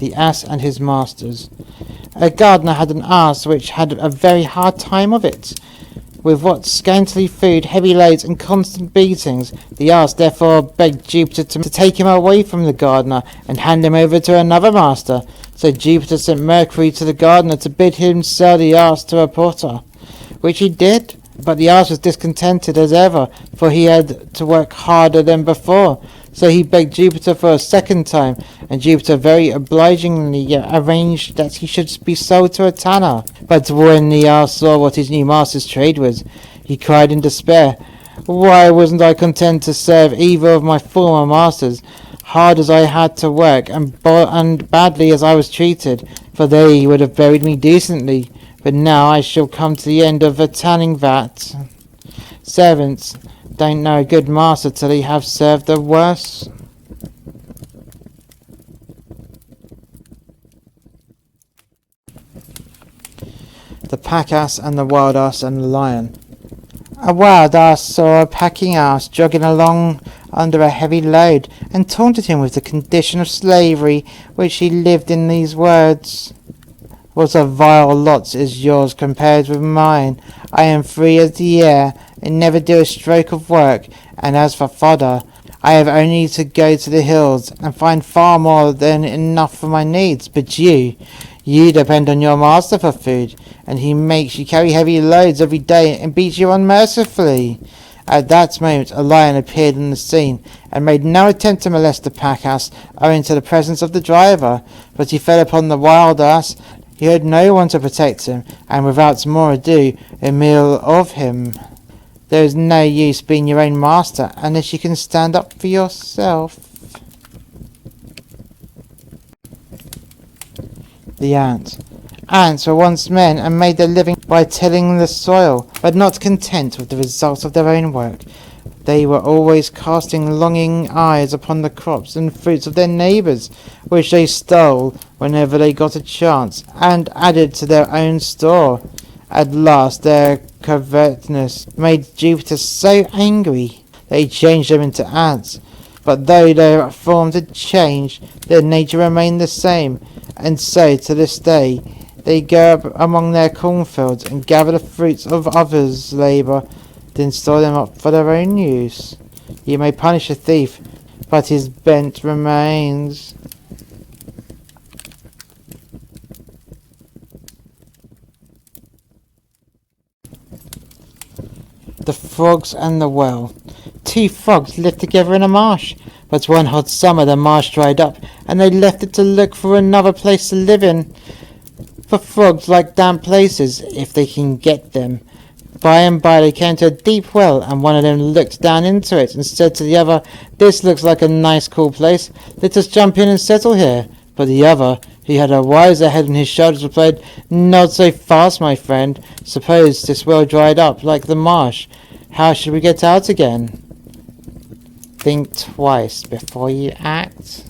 the ass and his masters. A gardener had an ass which had a very hard time of it. With what scantily food, heavy loads, and constant beatings, the ass therefore begged Jupiter to take him away from the gardener and hand him over to another master. So Jupiter sent Mercury to the gardener to bid him sell the ass to a potter, which he did. But the ass was discontented as ever, for he had to work harder than before. So he begged Jupiter for a second time, and Jupiter very obligingly arranged that he should be sold to a tanner. But when the ass saw what his new master's trade was, he cried in despair, "Why wasn't I content to serve either of my former masters, hard as I had to work, and badly as I was treated? For they would have buried me decently. But now I shall come to the end of a tanning vat. Servants don't know a good master till he have served the worse." The pack ass and the wild ass and the lion. A wild ass saw a packing ass jogging along under a heavy load, and taunted him with the condition of slavery, which he lived in these words: "What a vile lot is yours compared with mine! I am free as the air, and never do a stroke of work, and as for fodder, I have only to go to the hills, and find far more than enough for my needs. But you depend on your master for food, and he makes you carry heavy loads every day, and beats you unmercifully." At that moment a lion appeared on the scene, and made no attempt to molest the pack-ass, owing to the presence of the driver, but he fell upon the wild ass. He had no one to protect him, and without more ado, a meal of him. There is no use being your own master, unless you can stand up for yourself. The ant. Ants were once men, and made their living by tilling the soil, but not content with the results of their own work. They were always casting longing eyes upon the crops and fruits of their neighbours, which they stole whenever they got a chance, and added to their own store. At last their covetousness made Jupiter so angry that he changed them into ants. But though their forms had changed, their nature remained the same, and so to this day they go up among their cornfields and gather the fruits of others' labour, then store them up for their own use. You may punish a thief, but his bent remains. The frogs and the well. 2 frogs lived together in a marsh, but one hot summer the marsh dried up, and they left it to look for another place to live in. For frogs like damp places, if they can get them. By and by they came to a deep well, and one of them looked down into it and said to the other, "This looks like a nice cool place. Let us jump in and settle here." But the other, who had a wiser head on his shoulders, replied, "Not so fast, my friend. Suppose this well dried up like the marsh. How should we get out again? Think twice before you act."